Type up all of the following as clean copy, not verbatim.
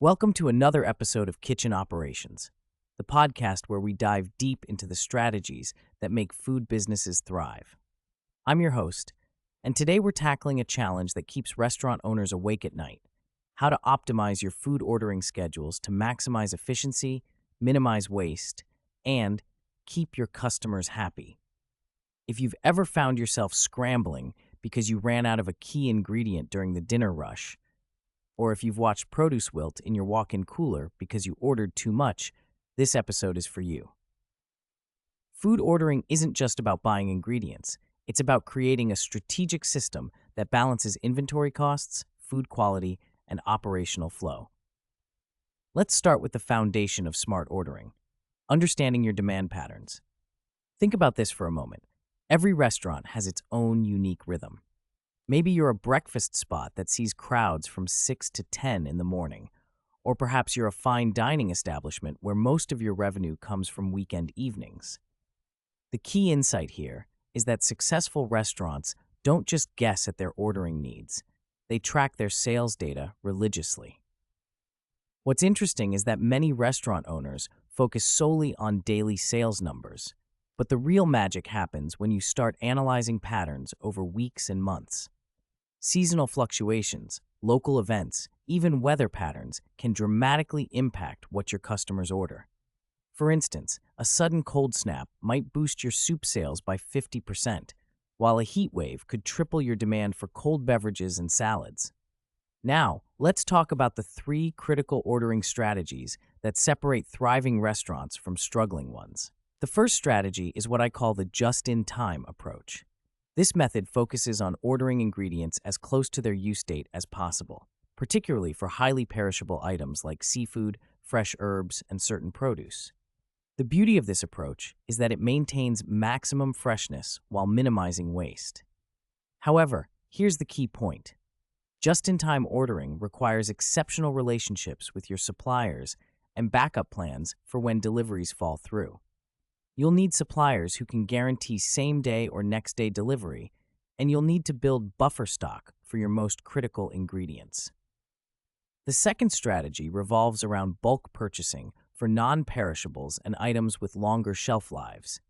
Welcome to another episode of Kitchen Operations, the podcast where we dive deep into the strategies that make food businesses thrive. I'm your host, and today we're tackling a challenge that keeps restaurant owners awake at night: how to optimize your food ordering schedules to maximize efficiency, minimize waste, and keep your customers happy. If you've ever found yourself scrambling because you ran out of a key ingredient during the dinner rush, or if you've watched produce wilt in your walk-in cooler because you ordered too much, this episode is for you. Food ordering isn't just about buying ingredients. It's about creating a strategic system that balances inventory costs, food quality, and operational flow. Let's start with the foundation of smart ordering: understanding your demand patterns. Think about this for a moment. Every restaurant has its own unique rhythm. Maybe you're a breakfast spot that sees crowds from 6 to 10 in the morning, or perhaps you're a fine dining establishment where most of your revenue comes from weekend evenings. The key insight here is that successful restaurants don't just guess at their ordering needs. They track their sales data religiously. What's interesting is that many restaurant owners focus solely on daily sales numbers, but the real magic happens when you start analyzing patterns over weeks and months. Seasonal fluctuations, local events, even weather patterns can dramatically impact what your customers order. For instance, a sudden cold snap might boost your soup sales by 50%, while a heat wave could triple your demand for cold beverages and salads. Now, let's talk about the 3 critical ordering strategies that separate thriving restaurants from struggling ones. The first strategy is what I call the just-in-time approach. This method focuses on ordering ingredients as close to their use date as possible, particularly for highly perishable items like seafood, fresh herbs, and certain produce. The beauty of this approach is that it maintains maximum freshness while minimizing waste. However, here's the key point. Just-in-time ordering requires exceptional relationships with your suppliers and backup plans for when deliveries fall through. You'll need suppliers who can guarantee same-day or next-day delivery, and you'll need to build buffer stock for your most critical ingredients. The second strategy revolves around bulk purchasing for non-perishables and items with longer shelf lives.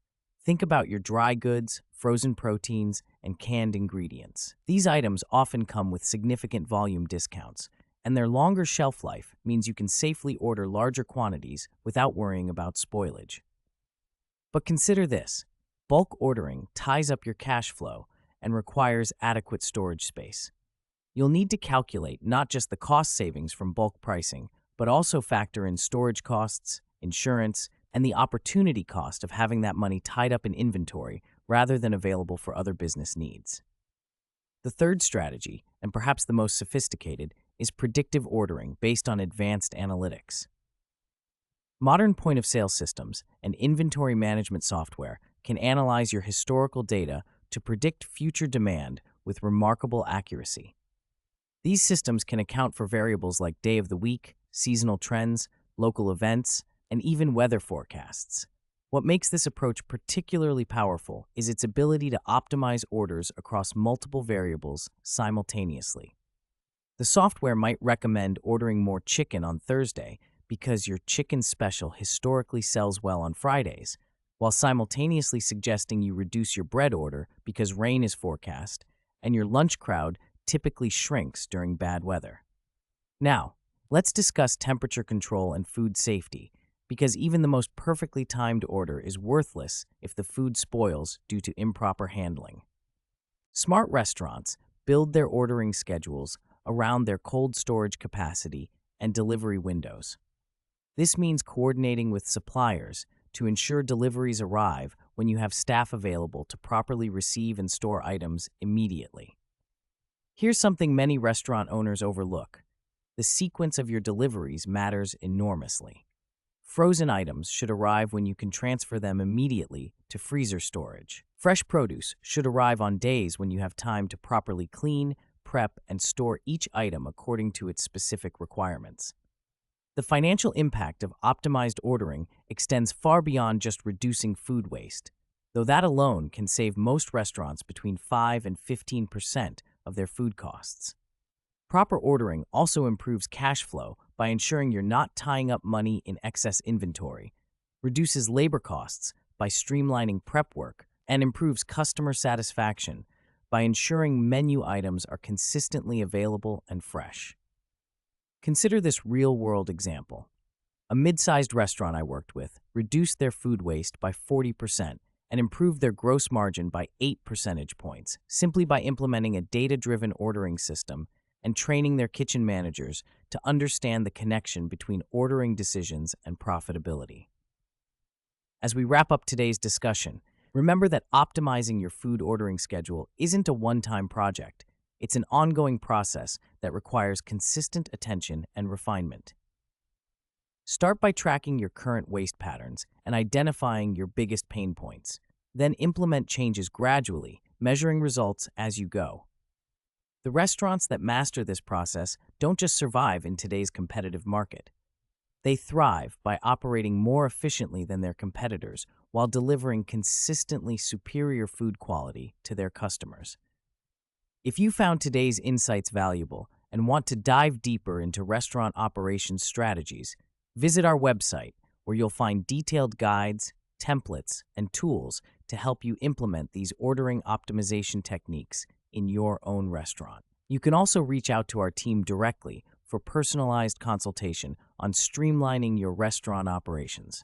Think about your dry goods, frozen proteins, and canned ingredients. These items often come with significant volume discounts, and their longer shelf life means you can safely order larger quantities without worrying about spoilage. But consider this: bulk ordering ties up your cash flow and requires adequate storage space. You'll need to calculate not just the cost savings from bulk pricing, but also factor in storage costs, insurance, and the opportunity cost of having that money tied up in inventory rather than available for other business needs. The third strategy, and perhaps the most sophisticated, is predictive ordering based on advanced analytics. Modern point-of-sale systems and inventory management software can analyze your historical data to predict future demand with remarkable accuracy. These systems can account for variables like day of the week, seasonal trends, local events, and even weather forecasts. What makes this approach particularly powerful is its ability to optimize orders across multiple variables simultaneously. The software might recommend ordering more chicken on Thursday because your chicken special historically sells well on Fridays, while simultaneously suggesting you reduce your bread order because rain is forecast and your lunch crowd typically shrinks during bad weather. Now, let's discuss temperature control and food safety, because even the most perfectly timed order is worthless if the food spoils due to improper handling. Smart restaurants build their ordering schedules around their cold storage capacity and delivery windows. This means coordinating with suppliers to ensure deliveries arrive when you have staff available to properly receive and store items immediately. Here's something many restaurant owners overlook: the sequence of your deliveries matters enormously. Frozen items should arrive when you can transfer them immediately to freezer storage. Fresh produce should arrive on days when you have time to properly clean, prep, and store each item according to its specific requirements. The financial impact of optimized ordering extends far beyond just reducing food waste, though that alone can save most restaurants between 5 and 15% of their food costs. Proper ordering also improves cash flow by ensuring you're not tying up money in excess inventory, reduces labor costs by streamlining prep work, and improves customer satisfaction by ensuring menu items are consistently available and fresh. Consider this real-world example. A mid-sized restaurant I worked with reduced their food waste by 40% and improved their gross margin by 8 percentage points simply by implementing a data-driven ordering system and training their kitchen managers to understand the connection between ordering decisions and profitability. As we wrap up today's discussion, remember that optimizing your food ordering schedule isn't a one-time project. It's an ongoing process that requires consistent attention and refinement. Start by tracking your current waste patterns and identifying your biggest pain points. Then implement changes gradually, measuring results as you go. The restaurants that master this process don't just survive in today's competitive market. They thrive by operating more efficiently than their competitors while delivering consistently superior food quality to their customers. If you found today's insights valuable and want to dive deeper into restaurant operations strategies, visit our website where you'll find detailed guides, templates, and tools to help you implement these ordering optimization techniques in your own restaurant. You can also reach out to our team directly for personalized consultation on streamlining your restaurant operations.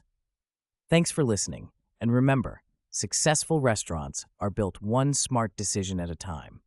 Thanks for listening, and remember, successful restaurants are built one smart decision at a time.